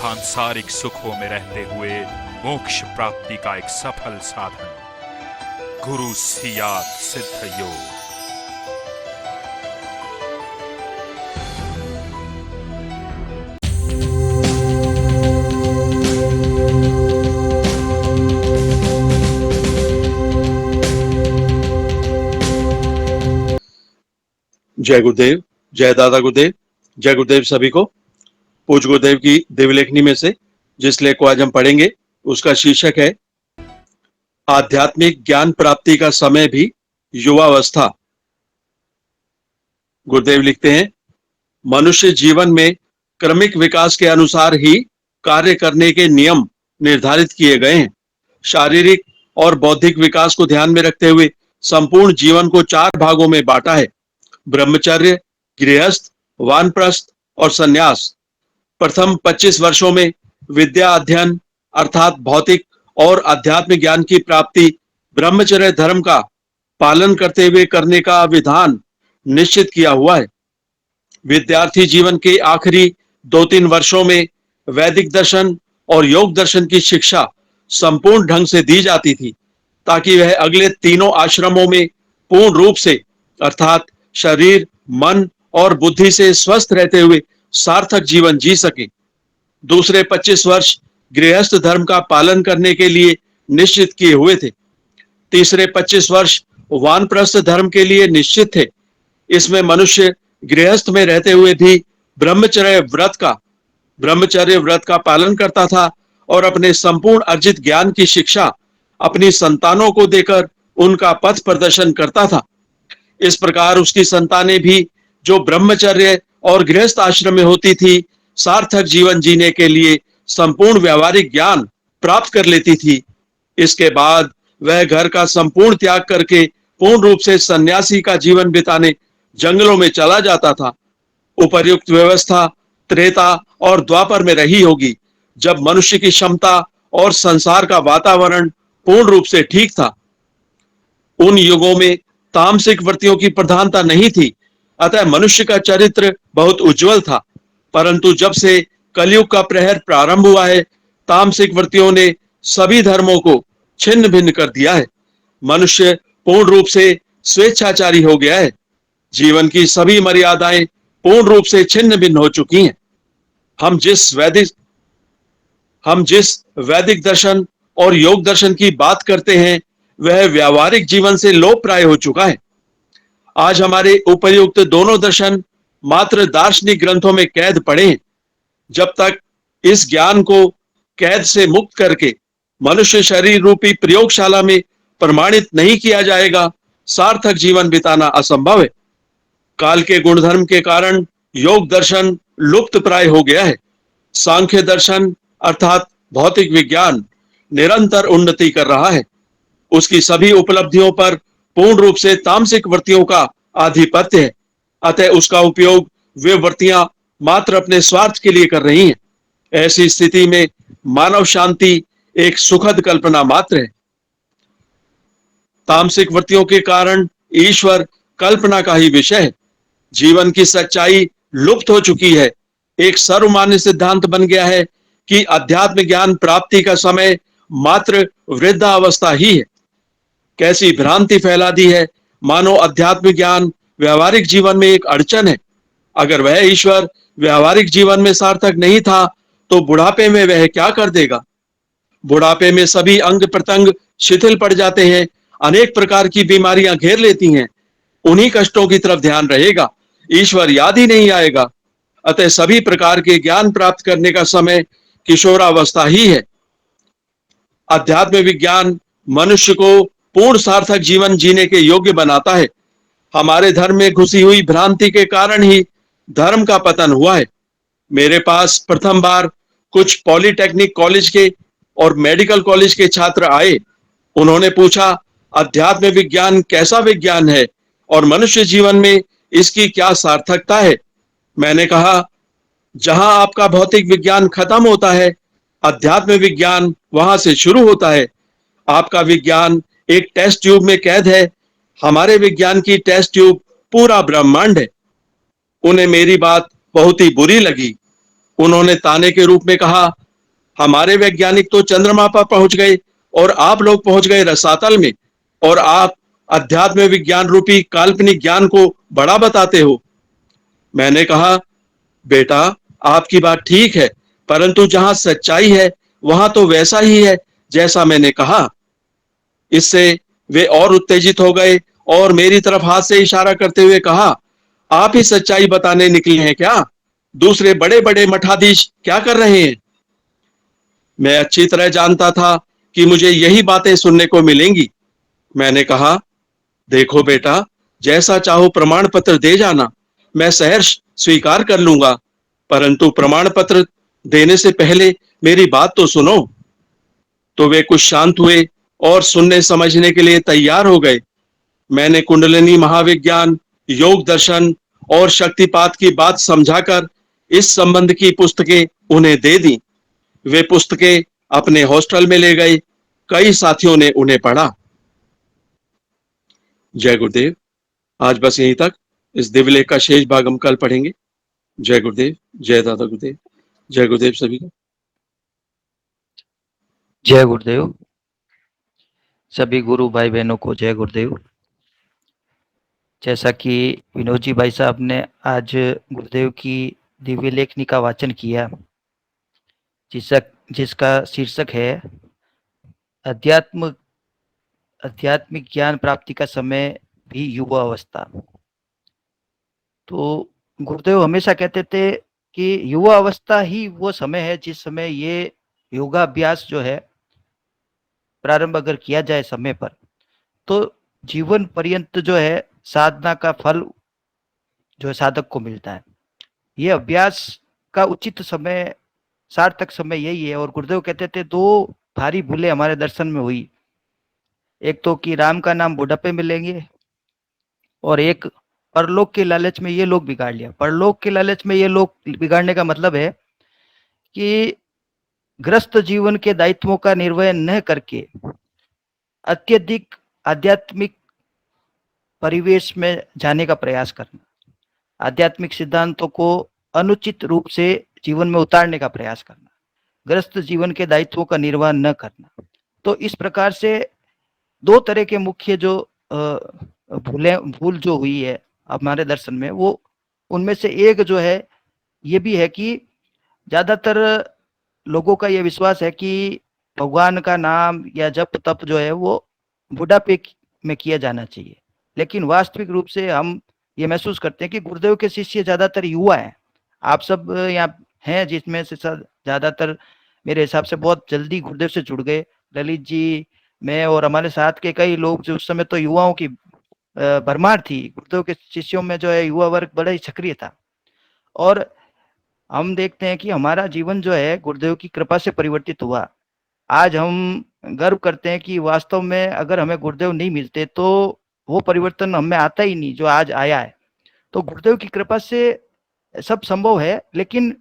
सांसारिक सुखों में रहते हुए मोक्ष प्राप्ति का एक सफल साधन, गुरु सियात सिद्ध योग। जय गुरुदेव, जय दादा गुरुदेव, जय गुरुदेव सभी को। पूज्य गुरुदेव की दिव्यलेखनी में से जिस लेख को आज हम पढ़ेंगे उसका शीर्षक है आध्यात्मिक ज्ञान प्राप्ति का समय भी युवावस्था। गुरुदेव लिखते हैं, मनुष्य जीवन में क्रमिक विकास के अनुसार ही कार्य करने के नियम निर्धारित किए गए हैं। शारीरिक और बौद्धिक विकास को ध्यान में रखते हुए संपूर्ण जीवन को 4 भागों में बांटा है: ब्रह्मचर्य, गृहस्थ, वानप्रस्थ और संन्यास। प्रथम 25 वर्षों में विद्या अध्ययन अर्थात भौतिक और आध्यात्मिक ज्ञान की प्राप्ति ब्रह्मचर्य धर्म का पालन करते हुए करने का विधान निश्चित किया हुआ है। विद्यार्थी जीवन के आखिरी 2-3 वर्षों में वैदिक दर्शन और योग दर्शन की शिक्षा संपूर्ण ढंग से दी जाती थी ताकि वह अगले तीनों आश्रमों में पूर्ण रूप से अर्थात शरीर, मन और बुद्धि से स्वस्थ रहते हुए सार्थक जीवन जी सके। दूसरे 25 वर्ष गृहस्थ धर्म का पालन करने के लिए निश्चित किए हुए थे। तीसरे 25 वर्ष वानप्रस्थ धर्म के लिए निश्चित थे। इसमें मनुष्य गृहस्थ में रहते हुए भी ब्रह्मचर्य व्रत का पालन करता था और अपने संपूर्ण अर्जित ज्ञान की शिक्षा अपनी संतानों को देकर उनका पथ प्रदर्शन करता था। इस प्रकार उसकी संतानें भी जो ब्रह्मचर्य और गृहस्थ आश्रम में होती थी, सार्थक जीवन जीने के लिए संपूर्ण व्यावहारिक ज्ञान प्राप्त कर लेती थी। इसके बाद वह घर का संपूर्ण त्याग करके पूर्ण रूप से सन्यासी का जीवन बिताने जंगलों में चला जाता था। उपर्युक्त व्यवस्था त्रेता और द्वापर में रही होगी, जब मनुष्य की क्षमता और संसार का वातावरण पूर्ण रूप से ठीक था। उन युगों में तामसिक वृत्तियों की प्रधानता नहीं थी, अतः मनुष्य का चरित्र बहुत उज्जवल था। परंतु जब से कलयुग का प्रहर प्रारंभ हुआ है, तामसिक वृत्तियों ने सभी धर्मों को छिन्न भिन्न कर दिया है। मनुष्य पूर्ण रूप से स्वेच्छाचारी हो गया है। जीवन की सभी मर्यादाएं पूर्ण रूप से छिन्न भिन्न हो चुकी हैं। हम जिस वैदिक दर्शन और योग दर्शन की बात करते हैं वह व्यावहारिक जीवन से लोप प्राय हो चुका है। आज हमारे उपयुक्त दोनों दर्शन मात्र दार्शनिक ग्रंथों में कैद पड़े हैं। जब तक इस ज्ञान को कैद से मुक्त करके मनुष्य शरीर रूपी प्रयोगशाला में प्रमाणित नहीं किया जाएगा, सार्थक जीवन बिताना असंभव है। काल के गुणधर्म के कारण योग दर्शन लुप्त प्राय हो गया है। सांख्य दर्शन अर्थात भौतिक विज्ञान निरंतर उन्नति कर रहा है। उसकी सभी उपलब्धियों पर पूर्ण रूप से तामसिक वृत्तियों का आधिपत्य है, अतः उसका उपयोग वे वृत्तियां मात्र अपने स्वार्थ के लिए कर रही हैं। ऐसी स्थिति में मानव शांति एक सुखद कल्पना मात्र है। तामसिक वृत्तियों के कारण ईश्वर कल्पना का ही विषय है। जीवन की सच्चाई लुप्त हो चुकी है। एक सर्वमान्य सिद्धांत बन गया है कि अध्यात्म ज्ञान प्राप्ति का समय मात्र वृद्धावस्था ही है। कैसी भ्रांति फैला दी है, मानो अध्यात्म ज्ञान व्यवहारिक जीवन में एक अड़चन है। अगर वह ईश्वर व्यवहारिक जीवन में सार्थक नहीं था तो बुढ़ापे में वह क्या कर देगा। बुढ़ापे में सभी अंग प्रत्यंग शिथिल पड़ जाते हैं, अनेक प्रकार की बीमारियां घेर लेती हैं। उन्हीं कष्टों की तरफ ध्यान रहेगा, ईश्वर याद ही नहीं आएगा। अतः सभी प्रकार के ज्ञान प्राप्त करने का समय किशोरावस्था ही है। अध्यात्म विज्ञान मनुष्य को पूर्ण सार्थक जीवन जीने के योग्य बनाता है। हमारे धर्म में घुसी हुई भ्रांति के कारण ही धर्म का पतन हुआ है। मेरे पास प्रथम बार कुछ पॉलिटेक्निक कॉलेज के और मेडिकल कॉलेज के छात्र आए। उन्होंने पूछा, अध्यात्म विज्ञान कैसा विज्ञान है और मनुष्य जीवन में इसकी क्या सार्थकता है। मैंने कहा, जहां आपका भौतिक विज्ञान खत्म होता है, अध्यात्म विज्ञान वहां से शुरू होता है। आपका विज्ञान एक टेस्ट ट्यूब में कैद है, हमारे विज्ञान की टेस्ट ट्यूब पूरा ब्रह्मांड है। उन्हें मेरी बात बहुत ही बुरी लगी। उन्होंने ताने के रूप में कहा, हमारे वैज्ञानिक तो चंद्रमा पर पहुंच गए और आप लोग पहुंच गए रसातल में, और आप अध्यात्म विज्ञान रूपी काल्पनिक ज्ञान को बड़ा बताते हो। मैंने कहा, बेटा, आपकी बात ठीक है, परंतु जहां सच्चाई है वहां तो वैसा ही है जैसा मैंने कहा। इससे वे और उत्तेजित हो गए और मेरी तरफ हाथ से इशारा करते हुए कहा, आप ही सच्चाई बताने निकले हैं क्या? दूसरे बड़े बड़े मठाधीश क्या कर रहे हैं? मैं अच्छी तरह जानता था कि मुझे यही बातें सुनने को मिलेंगी। मैंने कहा, देखो बेटा, जैसा चाहो प्रमाण पत्र दे जाना, मैं सहर्ष स्वीकार कर लूंगा, परंतु प्रमाण पत्र देने से पहले मेरी बात तो सुनो। तो वे कुछ शांत हुए और सुनने समझने के लिए तैयार हो गए। मैंने कुंडलिनी महाविज्ञान, योग दर्शन और शक्तिपात की बात समझाकर इस संबंध की पुस्तकें उन्हें दे दी। वे पुस्तकें अपने हॉस्टल में ले गए। कई साथियों ने उन्हें पढ़ा। जय गुरुदेव। आज बस यहीं तक। इस दिव्य लेख का शेष भाग हम कल पढ़ेंगे। जय गुरुदेव। जय दादा गुरुदेव। जय गुरुदेव सभी को। जय गुरुदेव। सभी गुरु भाई बहनों को जय गुरुदेव। जैसा कि विनोद जी भाई साहब ने आज गुरुदेव की दिव्य लेखनी का वाचन किया, जिसका शीर्षक है आध्यात्मिक ज्ञान प्राप्ति का समय भी युवा अवस्था। तो गुरुदेव हमेशा कहते थे कि युवा अवस्था ही वो समय है जिस समय ये योगाभ्यास जो है प्रारंभ अगर किया जाए समय पर, तो जीवन पर्यंत जो है साधना का फल जो है साधक को मिलता है। ये अभ्यास का उचित समय, सार्थक समय यही है। और गुरुदेव कहते थे दो भारी भूलें हमारे दर्शन में हुई। एक तो कि राम का नाम बुढ़ापे में लेंगे, और एक परलोक के लालच में ये लोग बिगाड़ लिया। परलोक के लालच में ये लोग बिगाड़ने का मतलब है कि ग्रस्त जीवन के दायित्वों का निर्वहन न करके अत्यधिक आध्यात्मिक परिवेश में जाने का प्रयास करना, आध्यात्मिक सिद्धांतों को अनुचित रूप से जीवन में उतारने का प्रयास करना, ग्रस्त जीवन के दायित्वों का निर्वहन न करना। तो इस प्रकार से दो तरह के मुख्य जो भूल जो हुई है हमारे दर्शन में, वो उनमें से एक जो है ये भी है कि ज्यादातर लोगों का ये विश्वास है कि भगवान का नाम या जप तप जो है वो बुढ़ापे में किया जाना चाहिए। लेकिन वास्तविक रूप से हम ये महसूस करते हैं कि गुरुदेव के शिष्य ज्यादातर युवा हैं। आप सब यहाँ हैं जिसमें से ज्यादातर मेरे हिसाब से बहुत जल्दी गुरुदेव से जुड़ गए। ललित जी, मैं और हमारे साथ के कई लोग जो उस समय तो युवाओं की भरमार थी। गुरुदेव के शिष्यों में जो है युवा वर्ग बड़ा ही सक्रिय था। और हम देखते हैं कि हमारा जीवन जो है गुरुदेव की कृपा से परिवर्तित हुआ। आज हम गर्व करते हैं कि वास्तव में अगर हमें गुरुदेव नहीं मिलते तो वो परिवर्तन हमें आता ही नहीं जो आज आया है। तो गुरुदेव की कृपा से सब संभव है, लेकिन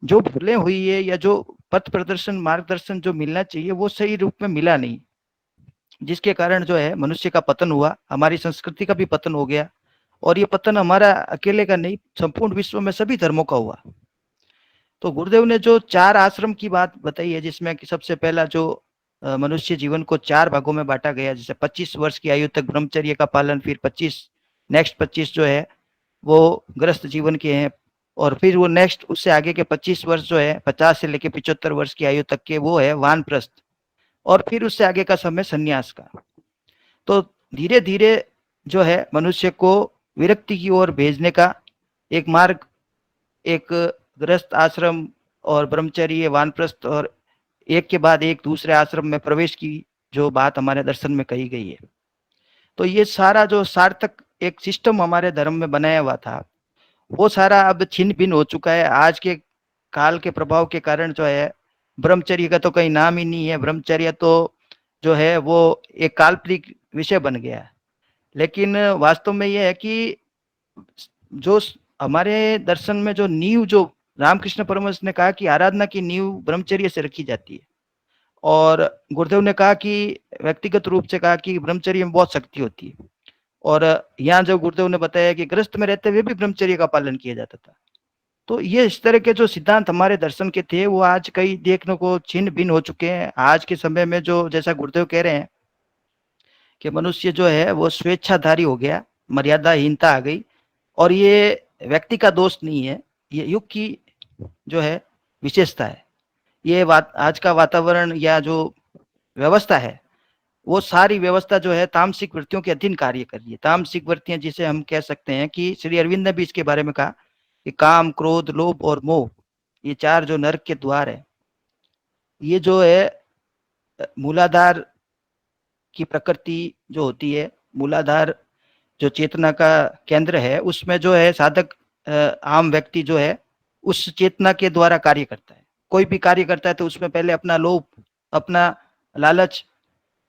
जो भूलें हुई है या जो पथ प्रदर्शन, मार्गदर्शन जो मिलना चाहिए वो सही रूप में मिला नहीं, जिसके कारण जो है मनुष्य का पतन हुआ, हमारी संस्कृति का भी पतन हो गया। और ये पतन हमारा अकेले का नहीं, संपूर्ण विश्व में सभी धर्मों का हुआ। तो गुरुदेव ने जो 4 आश्रम की बात बताई है, जिसमें कि सबसे पहला जो मनुष्य जीवन को 4 भागों में बांटा गया, जैसे 25 वर्ष की आयु तक ब्रह्मचर्य का पालन, फिर 25 जो है वो ग्रस्त जीवन के हैं, और फिर वो नेक्स्ट उससे आगे के 25 वर्ष जो है 50 से लेकर 75 वर्ष की आयु तक के, वो है वानप्रस्थ, और फिर उससे आगे का समय संन्यास का। तो धीरे धीरे जो है मनुष्य को विरक्ति की ओर भेजने का एक मार्ग, एक गृहस्थ आश्रम और ब्रह्मचर्य, वानप्रस्थ, और एक के बाद एक दूसरे आश्रम में प्रवेश की जो बात हमारे दर्शन में कही गई है। तो ये सारा जो सार्थक एक सिस्टम हमारे धर्म में बनाया हुआ था, वो सारा अब छिन्न भिन्न हो चुका है। आज के काल के प्रभाव के कारण जो है ब्रह्मचर्य का तो कहीं नाम ही नहीं है। ब्रह्मचर्य तो जो है वो एक काल्पनिक विषय बन गया है। लेकिन वास्तव में यह है कि जो हमारे दर्शन में जो नींव, जो रामकृष्ण परमहंस ने कहा कि आराधना की नींव ब्रह्मचर्य से रखी जाती है, और गुरुदेव ने कहा कि व्यक्तिगत रूप से कहा कि ब्रह्मचर्य में बहुत शक्ति होती है। और यहाँ जो गुरुदेव ने बताया कि गृहस्थ में रहते हुए भी ब्रह्मचर्य का पालन किया जाता था। तो ये इस तरह के जो सिद्धांत हमारे दर्शन के थे वो आज कई देखने को छिन्न भिन्न हो चुके हैं। आज के समय में जो जैसा गुरुदेव कह रहे हैं कि मनुष्य जो है वो स्वेच्छाधारी हो गया, मर्यादाहीनता आ गई, और ये व्यक्ति का दोष नहीं है, ये युग की जो है विशेषता है। ये आज का वातावरण या जो व्यवस्था है वो सारी व्यवस्था जो है तामसिक वृत्तियों के अधीन कार्य कर रही है। तामसिक वृत्तियां जिसे हम कह सकते हैं कि श्री अरविंद ने भी इसके बारे में कहा कि काम, क्रोध, लोभ और मोह, ये चार जो नरक के द्वार है, ये जो है मूलाधार की प्रकृति जो होती है, मूलाधार जो चेतना का केंद्र है, उसमें जो है साधक आम व्यक्ति जो है उस चेतना के द्वारा कार्य करता है। कोई भी कार्य करता है तो उसमें पहले अपना लोभ, अपना लालच,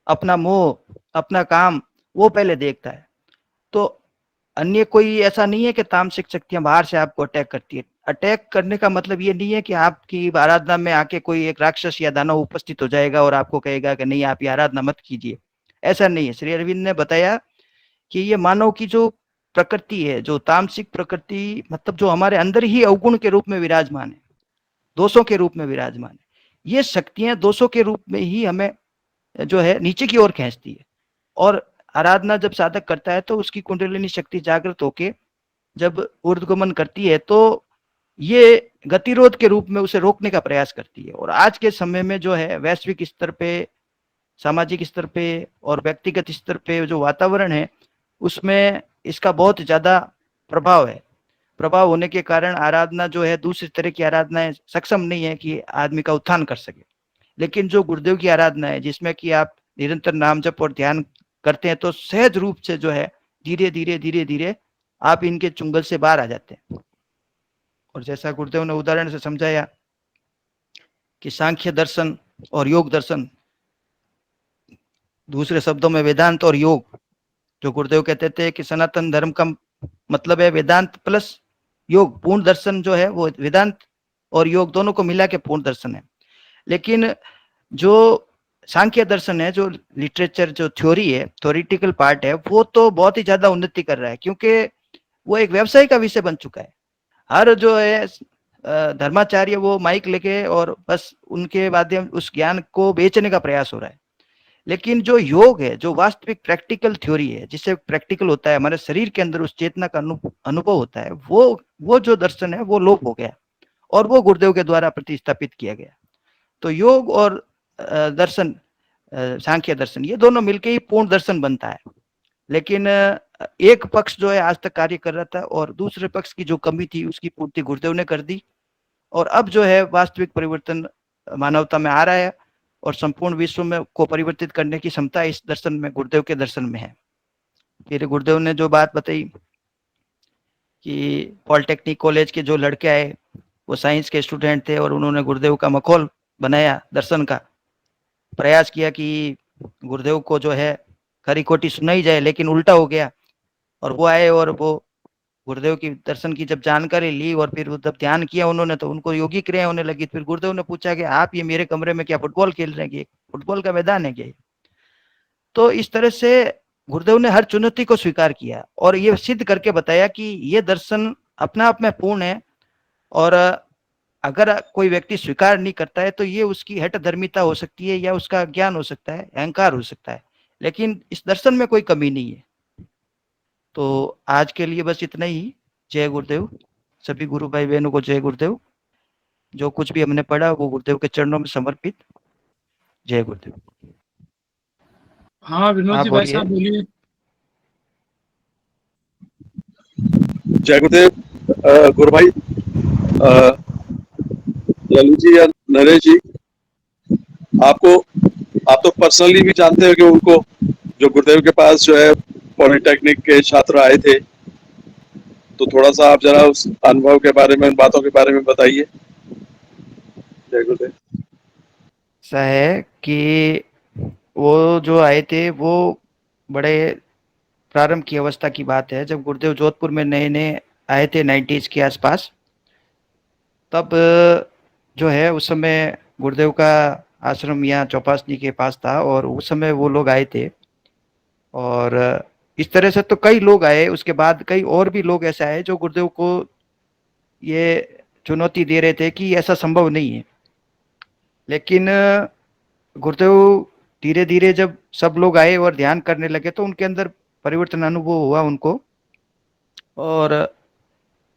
अपना मोह, अपना काम वो पहले देखता है। तो अन्य कोई ऐसा नहीं है कि तामसिक शक्तियां बाहर से आपको अटैक करती है। अटैक करने का मतलब ये नहीं है कि आपकी आराधना में आके कोई एक राक्षस या दानव उपस्थित हो जाएगा और आपको कहेगा कि नहीं आप ये आराधना मत कीजिए, ऐसा नहीं है। श्री अरविंद ने बताया कि ये मानव की जो प्रकृति है, जो तामसिक प्रकृति, मतलब जो हमारे अंदर ही अवगुण के रूप में विराजमान है, दोषों के रूप में विराजमान है, ये शक्तियां दोषों के रूप में ही हमें जो है नीचे की ओर खींचती है। और आराधना जब साधक करता है तो उसकी कुंडलिनी शक्ति जागृत होके जब ऊर्ध्वगमन करती है तो ये गतिरोध के रूप में उसे रोकने का प्रयास करती है। और आज के समय में जो है वैश्विक स्तर पे, सामाजिक स्तर पे और व्यक्तिगत स्तर पे जो वातावरण है उसमें इसका बहुत ज्यादा प्रभाव है। प्रभाव होने के कारण आराधना जो है, दूसरी तरह की आराधनाएं सक्षम नहीं है कि आदमी का उत्थान कर सके। लेकिन जो गुरुदेव की आराधना है जिसमें कि आप निरंतर नाम जप और ध्यान करते हैं तो सहज रूप से जो है धीरे धीरे धीरे धीरे आप इनके चुंगल से बाहर आ जाते हैं। और जैसा गुरुदेव ने उदाहरण से समझाया कि सांख्य दर्शन और योग दर्शन, दूसरे शब्दों में वेदांत और योग, जो गुरुदेव कहते थे कि सनातन धर्म का मतलब है वेदांत प्लस योग। पूर्ण दर्शन जो है वो वेदांत और योग दोनों को मिला के पूर्ण दर्शन है। लेकिन जो सांख्य दर्शन है, जो लिटरेचर, जो थ्योरी है, थ्योरिटिकल पार्ट है, वो तो बहुत ही ज्यादा उन्नति कर रहा है क्योंकि वो एक व्यवसाय का विषय बन चुका है। हर जो है धर्माचार्य वो माइक लेके और बस उनके माध्यम उस ज्ञान को बेचने का प्रयास हो रहा है। लेकिन जो योग है, जो वास्तविक प्रैक्टिकल थ्योरी है, जिससे प्रैक्टिकल होता है, हमारे शरीर के अंदर उस चेतना का अनुभव होता है, वो जो दर्शन है वो लोप हो गया और वो गुरुदेव के द्वारा प्रतिस्थापित किया गया। तो योग और दर्शन, सांख्य दर्शन, ये दोनों मिलके ही पूर्ण दर्शन बनता है। लेकिन एक पक्ष जो है आज तक कार्य कर रहा था और दूसरे पक्ष की जो कमी थी उसकी पूर्ति गुरुदेव ने कर दी। और अब जो है वास्तविक परिवर्तन मानवता में आ रहा है और संपूर्ण विश्व में को परिवर्तित करने की क्षमता इस दर्शन में, गुरुदेव के दर्शन में है। फिर गुरुदेव ने जो बात बताई कि पॉलिटेक्निक कॉलेज के जो लड़के आए वो साइंस के स्टूडेंट थे और उन्होंने गुरुदेव का मखौल बनाया, दर्शन का प्रयास किया कि गुरुदेव को जो है खरी खोटी सुनाई जाए, लेकिन उल्टा हो गया। और वो आए और वो गुरुदेव की दर्शन की जब जानकारी ली और फिर जब ध्यान किया उन्होंने तो उनको योगी क्रिया होने लगी। फिर गुरुदेव ने पूछा कि आप ये मेरे कमरे में क्या फुटबॉल खेल रहे हैं? फुटबॉल का मैदान है क्या? तो इस तरह से गुरुदेव ने हर चुनौती को स्वीकार किया और ये सिद्ध करके बताया कि ये दर्शन अपना आप में पूर्ण है। और अगर कोई व्यक्ति स्वीकार नहीं करता है तो ये उसकी हठ धर्मिता हो सकती है या उसका ज्ञान हो सकता है, अहंकार हो सकता है, लेकिन इस दर्शन में कोई कमी नहीं है। तो आज के लिए बस इतना ही। जय गुरुदेव। सभी गुरु भाई बहनों को जय गुरुदेव। जो कुछ भी हमने पढ़ा वो गुरुदेव के चरणों में समर्पित। जय गुरुदेव। हाँ विनोद आप जी, भाई बोलिए। साहब बोलिए। जय गुरुदेव। गुरु भाई, लल्लू जी या नरेश जी, आपको आप तो पर्सनली भी जानते हो कि उनको, जो गुरुदेव के पास जो है पॉलिटेक्निक के छात्र आए थे, तो थोड़ा सा आप जरा उस अनुभव के बारे में, उन बातों के बारे में बताइए। जय गुरुदेव। ऐसा है कि वो जो आए थे वो बड़े प्रारंभ की अवस्था की बात है, जब गुरुदेव जोधपुर में नए नए आए थे 90s के आसपास। तब जो है उस समय गुरुदेव का आश्रम यहाँ चौपासनी के पास था और उस समय वो लोग आए थे। और इस तरह से तो कई लोग आए, उसके बाद कई और भी लोग ऐसे आए जो गुरुदेव को ये चुनौती दे रहे थे कि ऐसा संभव नहीं है। लेकिन गुरुदेव धीरे धीरे जब सब लोग आए और ध्यान करने लगे तो उनके अंदर परिवर्तन अनुभव हुआ उनको। और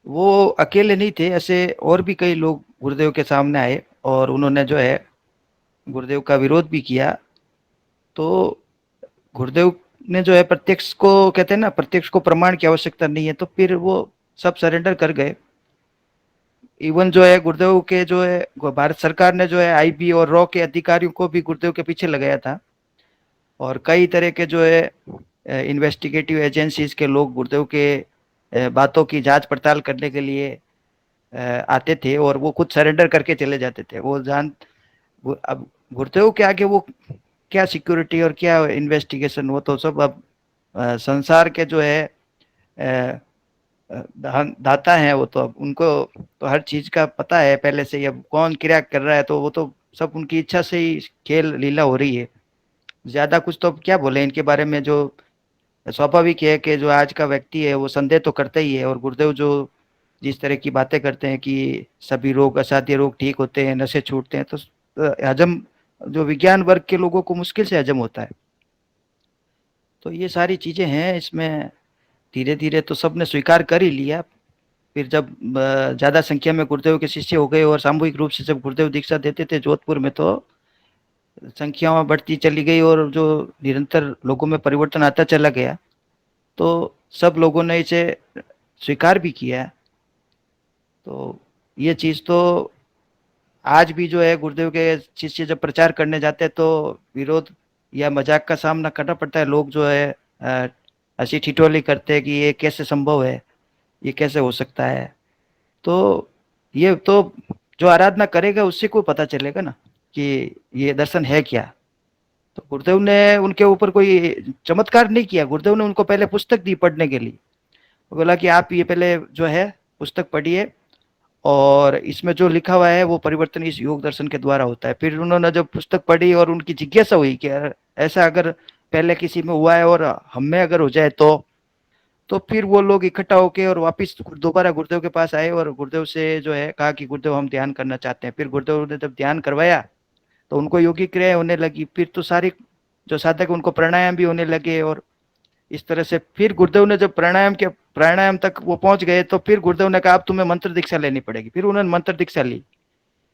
वो अकेले नहीं थे, ऐसे और भी कई लोग गुरुदेव के सामने आए और उन्होंने जो है गुरुदेव का विरोध भी किया। तो गुरुदेव ने जो है प्रत्यक्ष को, कहते हैं ना, प्रत्यक्ष को प्रमाण की आवश्यकता नहीं है, तो फिर वो सब सरेंडर कर गए। इवन जो है गुरुदेव के जो है भारत सरकार ने जो है आईबी और रॉ के अधिकारियों को भी गुरुदेव के पीछे लगाया था। और कई तरह के जो है इन्वेस्टिगेटिव एजेंसीज के लोग गुरुदेव के बातों की जांच पड़ताल करने के लिए आते थे और वो खुद सरेंडर करके चले जाते थे। अब गुरुदेव के आगे वो क्या सिक्योरिटी और क्या इन्वेस्टिगेशन, वो तो सब अब संसार के जो है दाता हैं, वो तो अब उनको तो हर चीज का पता है पहले से ही। अब कौन क्रिया कर रहा है तो वो तो सब उनकी इच्छा से ही खेल लीला हो रही है। ज्यादा कुछ तो अब क्या बोले इनके बारे में। जो स्वाभाविक है कि जो आज का व्यक्ति है वो संदेह तो करता ही है। और गुरुदेव जो जिस तरह की बातें करते हैं कि सभी रोग, असाध्य रोग ठीक होते हैं, नशे छूटते हैं, तो हजम जो विज्ञान वर्ग के लोगों को मुश्किल से हजम होता है। तो ये सारी चीजें हैं इसमें। धीरे धीरे तो सबने स्वीकार कर ही लिया। फिर जब ज्यादा संख्या में गुरुदेव के शिष्य हो गए और सामूहिक रूप से जब गुरुदेव दीक्षा देते थे जोधपुर में, तो संख्या बढ़ती चली गई और जो निरंतर लोगों में परिवर्तन आता चला गया, तो सब लोगों ने इसे स्वीकार भी किया। तो ये चीज तो आज भी जो है गुरुदेव के शिष्य जब प्रचार करने जाते हैं तो विरोध या मजाक का सामना करना पड़ता है। लोग जो है हंसी ठिठोली करते हैं कि ये कैसे संभव है, ये कैसे हो सकता है। तो ये तो जो आराधना करेगा उससे को पता चलेगा ना कि ये दर्शन है क्या। तो गुरुदेव ने उनके ऊपर कोई चमत्कार नहीं किया। गुरुदेव ने उनको पहले पुस्तक दी पढ़ने के लिए। बोला कि आप ये पहले जो है पुस्तक पढ़िए और इसमें जो लिखा हुआ है वो परिवर्तन इस योग दर्शन के द्वारा होता है। फिर उन्होंने जब पुस्तक पढ़ी और उनकी जिज्ञासा हुई कि ऐसा अगर पहले किसी में हुआ है और हम में अगर हो जाए तो फिर वो लोग इकट्ठा होके और वापस दोबारा गुरुदेव के पास आए और गुरुदेव से जो है कहा कि गुरुदेव हम ध्यान करना चाहते हैं। फिर गुरुदेव ने जब ध्यान करवाया तो उनको योगिक क्रियाएं होने लगी। फिर तो सारे जो साधक उनको प्राणायाम भी होने लगे। और इस तरह से फिर गुरुदेव ने जब प्राणायाम तक वो पहुंच गए तो फिर गुरुदेव ने कहा अब तुम्हें मंत्र दीक्षा लेनी पड़ेगी। फिर उन्होंने मंत्र दीक्षा ली।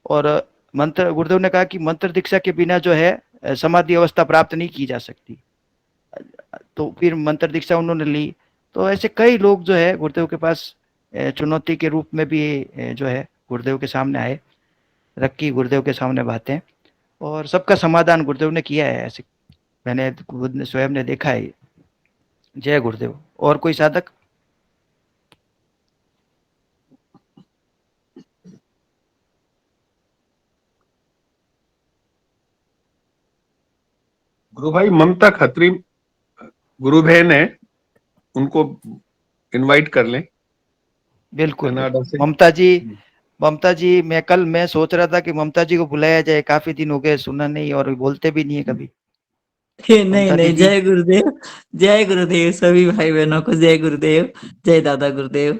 और मंत्र गुरुदेव ने कहा कि मंत्र दीक्षा के बिना जो है समाधि अवस्था प्राप्त नहीं की जा सकती। तो फिर मंत्र दीक्षा उन्होंने ली। तो ऐसे कई लोग जो है गुरुदेव के पास चुनौती के रूप में भी जो है गुरुदेव के सामने आए, रखी गुरुदेव के सामने बातें, और सबका समाधान गुरुदेव ने किया है। ऐसे मैंने खुद स्वयं ने देखा है। जय गुरुदेव। और कोई साधक? गुरु भाई ममता खत्री गुरु बहन है, उनको इनवाइट कर लें बिल्कुल कनाडा से। ममता जी मैं सोच रहा था कि ममता जी को बुलाया जाए। काफी दिन हो गए, सुना नहीं और बोलते भी नहीं है कभी। नहीं ममता नहीं, दीदी। जय गुरुदेव। जय गुरुदेव सभी भाई बहनों को, जय गुरुदेव, जय दादा गुरुदेव।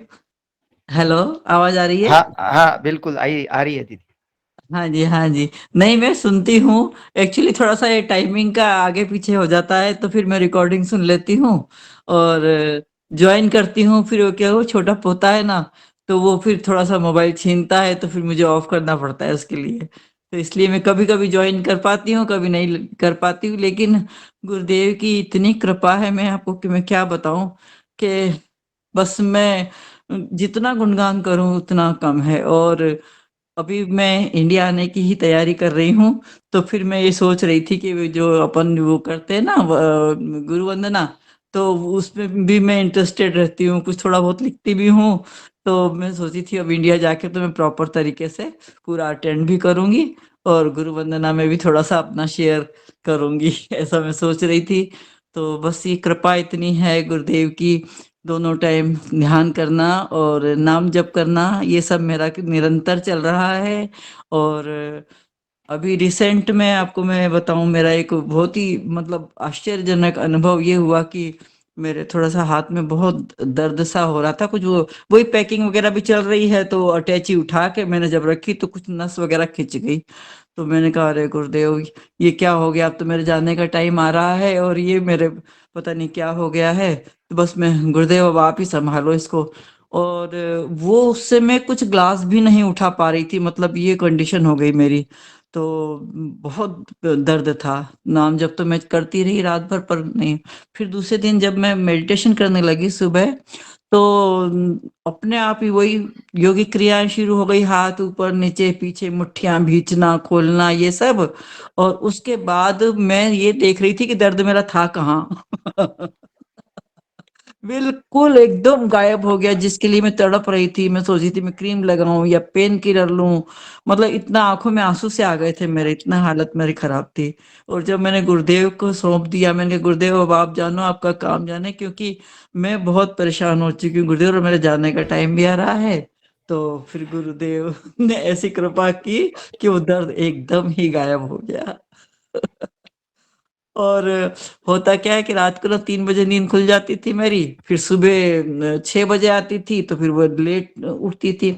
हेलो, आवाज आ रही है? हाँ हाँ बिल्कुल आ रही है दीदी। हाँ जी, हाँ जी। नहीं, मैं सुनती हूँ। एक्चुअली थोड़ा सा ये टाइमिंग का आगे पीछे हो जाता है तो फिर मैं रिकॉर्डिंग सुन लेती हूँ और ज्वाइन करती हूँ। फिर वो क्या, वो छोटा पोता है ना, तो वो फिर थोड़ा सा मोबाइल छीनता है तो फिर मुझे ऑफ करना पड़ता है उसके लिए। तो इसलिए मैं कभी कभी ज्वाइन कर पाती हूँ, कभी नहीं कर पाती हूँ। लेकिन गुरुदेव की इतनी कृपा है, मैं आपको कि मैं क्या बताऊं कि बस मैं जितना गुणगान करूं उतना कम है। और अभी मैं इंडिया आने की ही तैयारी कर रही हूँ। तो फिर मैं ये सोच रही थी कि जो अपन वो करते हैं ना गुरु वंदना, तो उसमें भी मैं इंटरेस्टेड रहती हूँ, कुछ थोड़ा बहुत लिखती भी हूँ। तो मैं सोची थी अब इंडिया जाके तो मैं प्रॉपर तरीके से पूरा अटेंड भी करूंगी और गुरु वंदना में भी थोड़ा सा अपना शेयर करूंगी ऐसा मैं सोच रही थी। तो बस ये कृपा इतनी है गुरुदेव की, दोनों टाइम ध्यान करना और नाम जप करना, ये सब मेरा निरंतर चल रहा है। और अभी रिसेंट में आपको मैं बताऊं, मेरा एक बहुत ही मतलब आश्चर्यजनक अनुभव ये हुआ कि मेरे थोड़ा सा हाथ में बहुत दर्द सा हो रहा था, कुछ वो वही पैकिंग वगैरह भी चल रही है, तो अटैची उठा के मैंने जब रखी तो कुछ नस वगैरह खिंच गई। तो मैंने कहा अरे गुरुदेव, ये क्या हो गया, अब तो मेरे जाने का टाइम आ रहा है और ये मेरे पता नहीं क्या हो गया है। तो बस मैं गुरुदेव अब आप ही संभालो इसको। और वो उससे मैं कुछ ग्लास भी नहीं उठा पा रही थी, मतलब ये कंडीशन हो गई मेरी। तो बहुत दर्द था। नाम जब तो मैं करती रही रात भर, पर नहीं। फिर दूसरे दिन जब मैं मेडिटेशन करने लगी सुबह, तो अपने आप ही वही योगिक क्रियाएं शुरू हो गई, हाथ ऊपर नीचे पीछे मुट्ठियां भींचना खोलना ये सब। और उसके बाद मैं ये देख रही थी कि दर्द मेरा था कहाँ। बिल्कुल एकदम गायब हो गया, जिसके लिए मैं तड़प रही थी। मैं सोची थी मैं क्रीम लगाऊं या पेन किलर लूं, मतलब इतना आंखों में आंसू से आ गए थे मेरे, इतना हालत मेरी खराब थी। और जब मैंने गुरुदेव को सौंप दिया, मैंने कहा गुरुदेव अब आप जानो, आपका काम जाने, क्योंकि मैं बहुत परेशान हो चुकी हूँ गुरुदेव, और मेरे जाने का टाइम भी आ रहा है। तो फिर गुरुदेव ने ऐसी कृपा की कि वो दर्द एकदम ही गायब हो गया। और होता क्या है कि रात को ना 3 बजे नींद खुल जाती थी मेरी, फिर सुबह 6 बजे आती थी, तो फिर वो लेट उठती थी,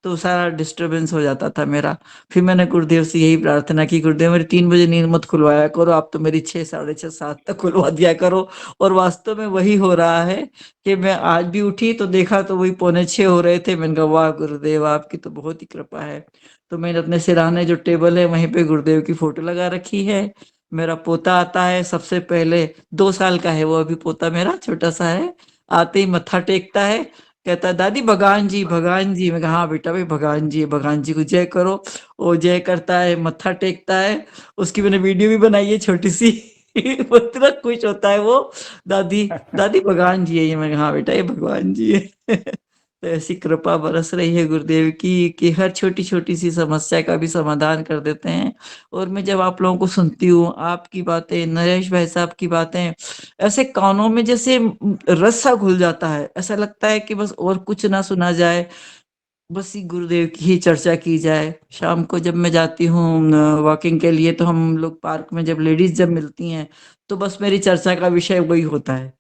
तो सारा डिस्टरबेंस हो जाता था मेरा। फिर मैंने गुरुदेव से यही प्रार्थना की, गुरुदेव मेरी 3 बजे नींद मत खुलवाया करो, आप तो मेरी 6, साढ़े 6, 7 तक खुलवा दिया करो। और वास्तव में वही हो रहा है कि मैं आज भी उठी तो देखा तो वही पौने 6 हो रहे थे। मैंने कहा वाह गुरुदेव, आपकी तो बहुत ही कृपा है। तो मैंने अपने सिरहाने जो टेबल है वहीं पे गुरुदेव की फोटो लगा रखी है। मेरा पोता आता है सबसे पहले, 2 साल का है वो अभी पोता मेरा, छोटा सा है। आते ही मत्था टेकता है, कहता है दादी भगवान जी भगवान जी। मैं कहा हाँ बेटा भाई भगवान जी, भगवान जी को जय करो। वो जय करता है, मत्था टेकता है। उसकी मैंने वीडियो भी बनाई है छोटी सी। वो इतना खुश होता है वो, दादी दादी भगवान जी है ये। मैं कहा हाँ बेटा ये भगवान जी है। तो ऐसी कृपा बरस रही है गुरुदेव की कि हर छोटी छोटी सी समस्या का भी समाधान कर देते हैं। और मैं जब आप लोगों को सुनती हूँ, आपकी बातें, नरेश भाई साहब की बातें, ऐसे कानों में जैसे रस सा घुल जाता है। ऐसा लगता है कि बस और कुछ ना सुना जाए, बस ही गुरुदेव की ही चर्चा की जाए। शाम को जब मैं जाती हूँ वॉकिंग के लिए, तो हम लोग पार्क में जब लेडीज जब मिलती हैं, तो बस मेरी चर्चा का विषय वही होता है।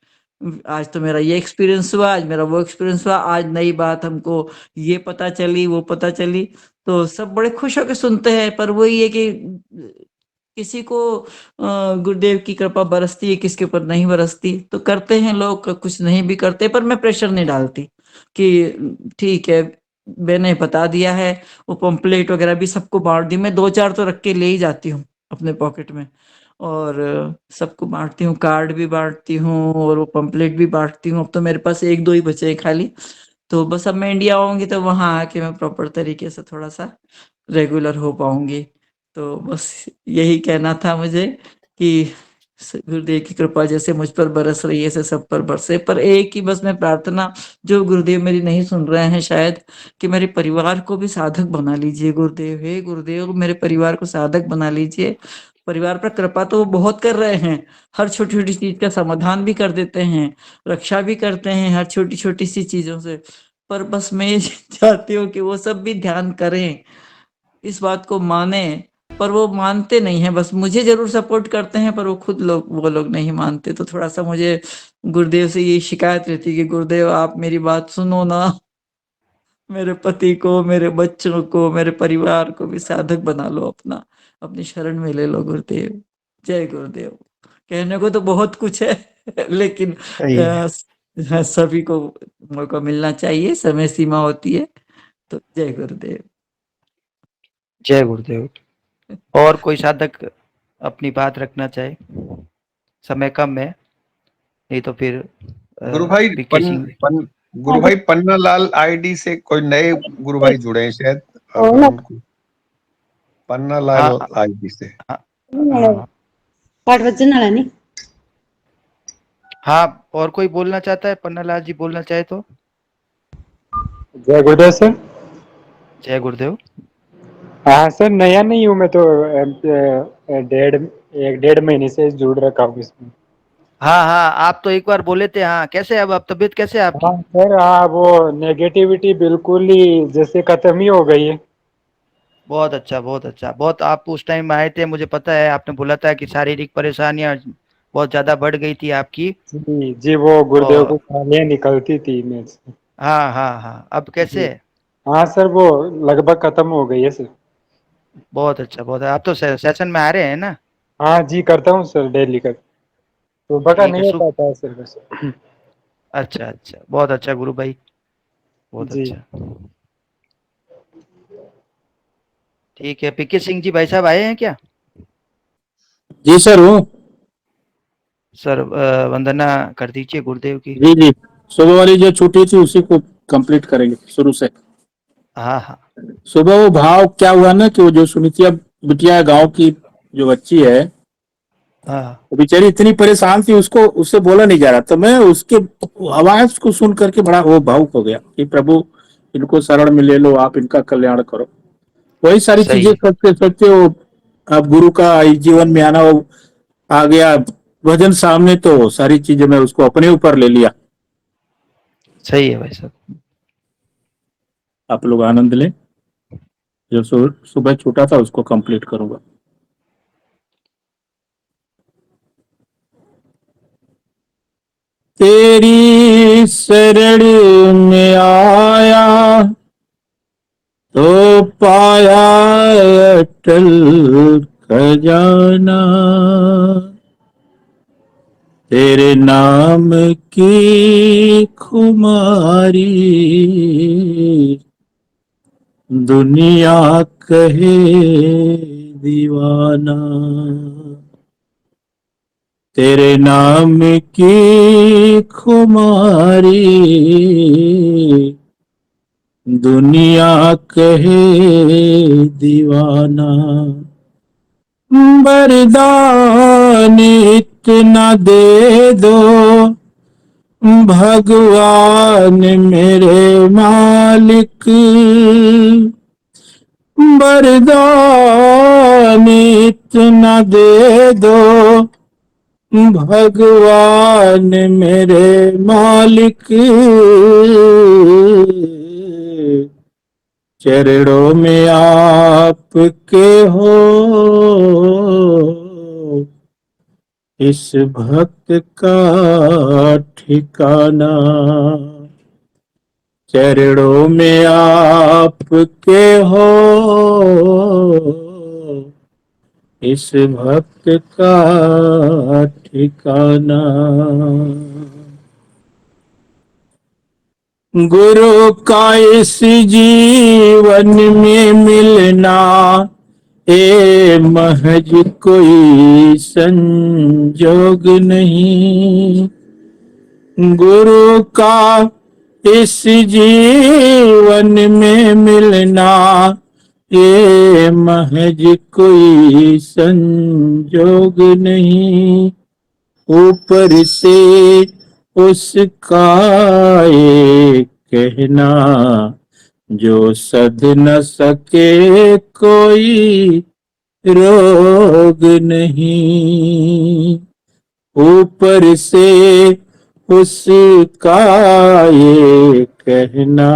आज तो मेरा ये एक्सपीरियंस हुआ, आज मेरा वो एक्सपीरियंस हुआ, आज नई बात हमको ये पता चली, वो पता चली। तो सब बड़े खुश होकर सुनते हैं, पर वही है कि किसी को गुरुदेव की कृपा बरसती है, किसके ऊपर नहीं बरसती। तो करते हैं लोग, कुछ नहीं भी करते, पर मैं प्रेशर नहीं डालती कि ठीक है मैंने बता दिया है। वो पंपलेट वगैरह भी सबको बांट दी, मैं 2-4 तो रख के ले ही जाती हूँ अपने पॉकेट में। और सबको बांटती हूँ, कार्ड भी बांटती हूँ और वो पंपलेट भी बांटती हूँ। अब तो मेरे पास 1-2 ही बचे हैं खाली। तो बस अब मैं इंडिया आऊंगी तो वहां आके मैं प्रॉपर तरीके से थोड़ा सा रेगुलर हो पाऊंगी। तो बस यही कहना था मुझे कि गुरुदेव की कृपा जैसे मुझ पर बरस रही है ऐसे सब पर बरसे। पर एक ही बस मैं प्रार्थना, जो गुरुदेव मेरी नहीं सुन रहे हैं शायद, कि मेरे परिवार को भी साधक बना लीजिए गुरुदेव। हे गुरुदेव मेरे परिवार को साधक बना लीजिए। परिवार पर कृपा तो वो बहुत कर रहे हैं, हर छोटी छोटी चीज का समाधान भी कर देते हैं, रक्षा भी करते हैं हर छोटी छोटी सी चीजों से। पर बस मैं ये चाहती हूँ कि वो सब भी ध्यान करें, इस बात को माने। पर वो मानते नहीं है, बस मुझे जरूर सपोर्ट करते हैं, पर वो लोग नहीं मानते। तो थोड़ा सा मुझे गुरुदेव से ये शिकायत रहती है कि गुरुदेव आप मेरी बात सुनो ना, मेरे पति को, मेरे बच्चों को, मेरे परिवार को भी साधक बना लो, अपना अपनी शरण में ले लो गुरुदेव। जय गुरुदेव। कहने को तो बहुत कुछ है, लेकिन सही है। सभी को मौका मिलना चाहिए, समय सीमा होती है। तो जय गुरुदेव। जय गुरुदेव। और कोई साधक अपनी बात रखना चाहे? समय कम है, नहीं तो फिर गुरु भाई पीके सिंह। गुरु भाई पन्ना लाल आईडी से कोई नए गुरु भाई जुड़े हैं शायद, अगर उनको पन्ना लाल हाँ आईडी से। हाँ हाँ पाठ वचन वाला नहीं। हाँ, और कोई बोलना चाहता है? पन्नालाल जी बोलना चाहे तो। जय गुरुदेव सर। जय गुरुदेव। हाँ सर, नया नहीं हूँ मैं तो, 1-1.5 महीने से जुड़ रखा हूँ इसमें। हाँ हाँ, आप तो एक बार बोले थे। हाँ, कैसे है अब तबीयत कैसे है आपकी? हाँ सर, हाँ वो नेगेटिविटी बिल्कुल ही जैसे खत्म ही हो गई है। बहुत अच्छा बहुत अच्छा। बहुत, आप उस टाइम आए थे, मुझे पता है, आपने बोला था कि शारीरिक परेशानियां बहुत ज्यादा बढ़ गई थी आपकी। जी जी, वो गुरुदेव को और गालियाँ निकलती थी मेरे से। हाँ हाँ हाँ, अब कैसे जी है? हाँ सर, वो लगभग खत्म हो गई है सर। बहुत अच्छा, बहुत आप तो सेशन में आ रहे हैं ना? हाँ जी, करता हूँ सर, डेली कर। सुबह का ठीक है, नहीं हो पाता है सर वैसे। अच्छा अच्छा, बहुत अच्छा गुरु भाई, बहुत जी अच्छा। ठीक है, पीके सिंह जी भाई साहब आए हैं क्या? जी सर हूँ। सर वंदना कर दीजिए गुरुदेव की। जी जी, सुबह वाली जो छुट्टी थी उसी को कंप्लीट करेंगे शुरू से। हाँ हाँ सुबह वो भाव क्या हुआ ना कि वो जो सुनीतिया बिटिया गांव की जो बच्ची है, हाँ, वो बेचारी इतनी परेशान थी, उसको उससे बोला नहीं जा रहा, तो मैं उसके आवाज को सुन करके बड़ा वो भावुक हो गया कि प्रभु इनको शरण में ले लो, आप इनका कल्याण करो। वही सारी सही चीजें है, सोचते सोचते वो अब गुरु का इस जीवन में आना वो आ गया भजन सामने, तो सारी चीजें मैं उसको अपने ऊपर ले लिया। सही है भाई साहब। आप लोग आनंद लें, जो सुबह छूटा था उसको कंप्लीट करूंगा। तेरी शरण में आया तो पाया अटल खजाना, तेरे नाम की खुमारी दुनिया कहे दीवाना, तेरे नाम की खुमारी दुनिया कहे दीवाना, वरदान इतना दे दो भगवान मेरे मालिक, वरदान इतना दे दो भगवान मेरे मालिक, चरणों में आपके हो इस भक्त का ठिकाना, चरणों में आपके हो इस भक्त का ठिकाना, गुरु का इस जीवन में मिलना ए महज कोई संजोग नहीं, गुरु का इस जीवन में मिलना ये महज कोई संजोग नहीं, ऊपर से उसका ये कहना जो सध न सके कोई रोग नहीं, ऊपर से उसका ये कहना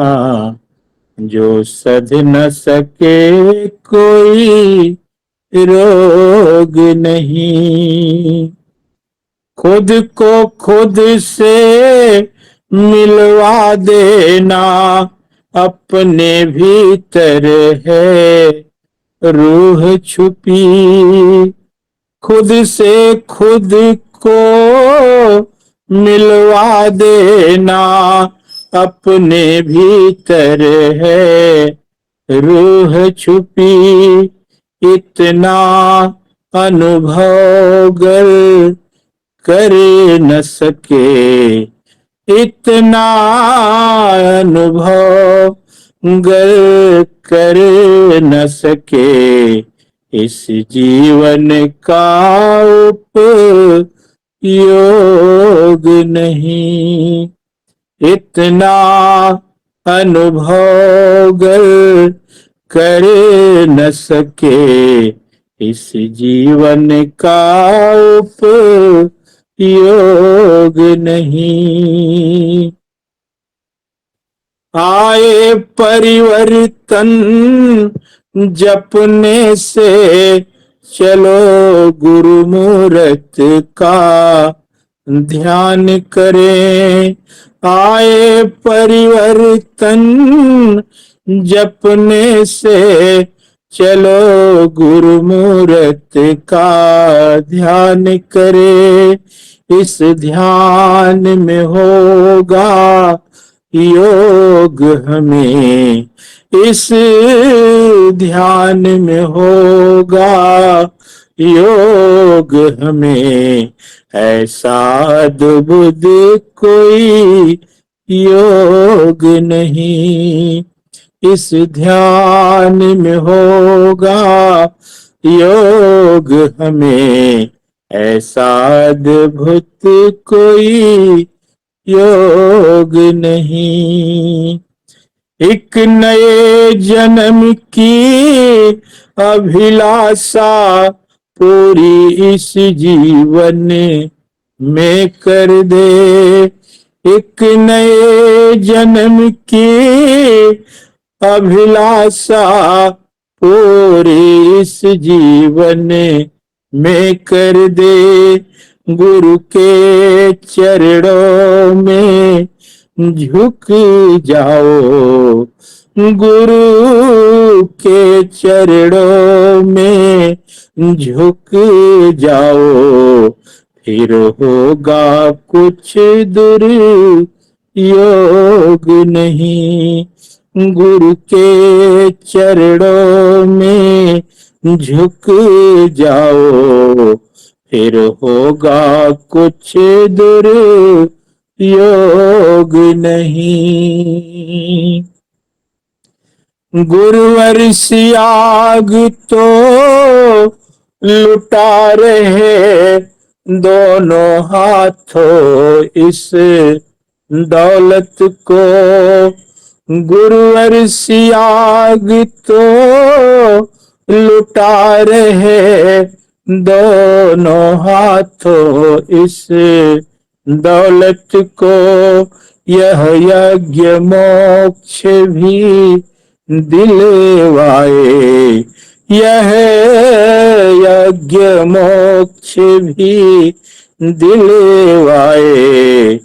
जो सध न सके कोई रोग नहीं, खुद को खुद से मिलवा देना अपने भीतर है रूह छुपी, खुद से खुद को मिलवा देना अपने भीतर है रूह छुपी, इतना अनुभव गर कर न सके, इतना अनुभव गर कर न सके इस जीवन का उपयोग नहीं, इतना अनुभव गर कर न सके इस जीवन का उपयोग नहीं, आए परिवर्तन जपने से चलो गुरु मूरत का ध्यान करें। आए परिवर्तन जपने से, चलो गुरु मूरत का ध्यान करें। इस ध्यान में होगा योग हमें, इस ध्यान में होगा योग हमें। ऐसा अद्भुत कोई योग नहीं, इस ध्यान में होगा योग हमें। ऐसा अद्भुत कोई योग नहीं। एक नए जन्म की अभिलाषा पूरी इस जीवन में कर दे। एक नए जन्म की अभिलाषा पूरी इस जीवन में कर दे। गुरु के चरणों में झुक जाओ, गुरु के चरणों में झुक जाओ। फिर होगा कुछ दुर्योग नहीं, गुरु के चरणों में झुक जाओ। फिर होगा कुछ दुर्योग नहीं। गुरुवर सियाग तो लुटा रहे दोनों हाथों इस दौलत को। गुरुवर सियाग तो लुटा रहे दोनों हाथों इस दौलत को। यह यज्ञ मोक्ष भी दिलवाए, यह यज्ञ मोक्ष भी दिलवाए।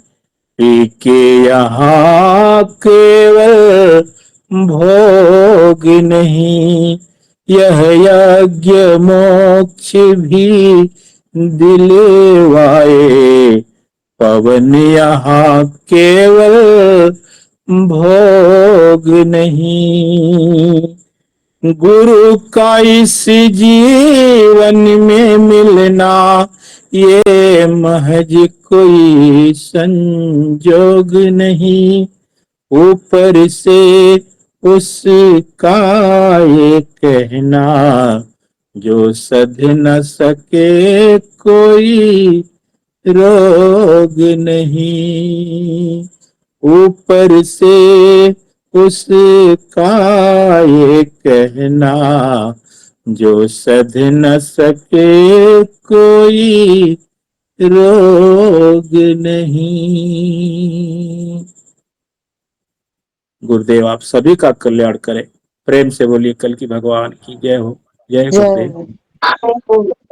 के यहाँ केवल भोग नहीं, यह यज्ञ मोक्ष भी दिलवाए। पवन यहाँ केवल भोग नहीं। गुरु का इस जीवन में मिलना ये महज कोई संजोग नहीं। ऊपर से उसका ये कहना जो सध न सके कोई रोग नहीं। ऊपर से उसका ये कहना जो सध न सके कोई रोग नहीं। गुरुदेव आप सभी का कल्याण करें। प्रेम से बोलिए कल की भगवान की जय हो। जय गुरुदेव,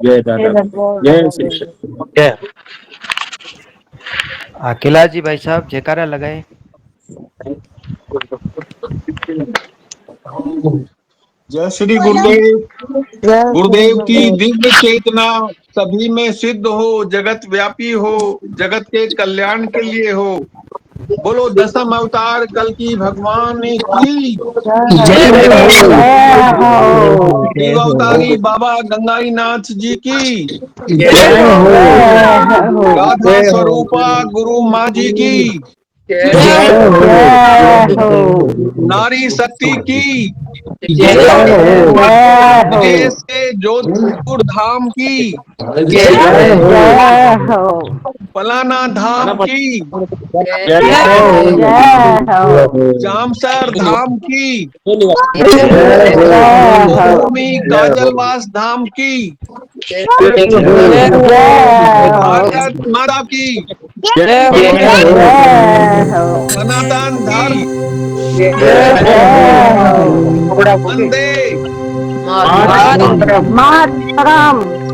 जय दादा, जय श्री कृष्ण। अकेला जी भाई साहब जयकारा लगाए। जय श्री गुरुदेव। गुरुदेव की दिव्य चेतना सभी में सिद्ध हो, जगत व्यापी हो, जगत के कल्याण के लिए हो। बोलो दसम अवतार कल की भगवान की शिव अवतारी बाबा गंगाई नाथ जी की राधा स्वरूपा गुरु माँ जी की नारी शक्ति की देश के जोधपुर धाम की पलाना धाम की जामसर धाम की भूमि काजलवास धाम की भारत माता की सनातन धर्म वंदे मातरम। मातरम।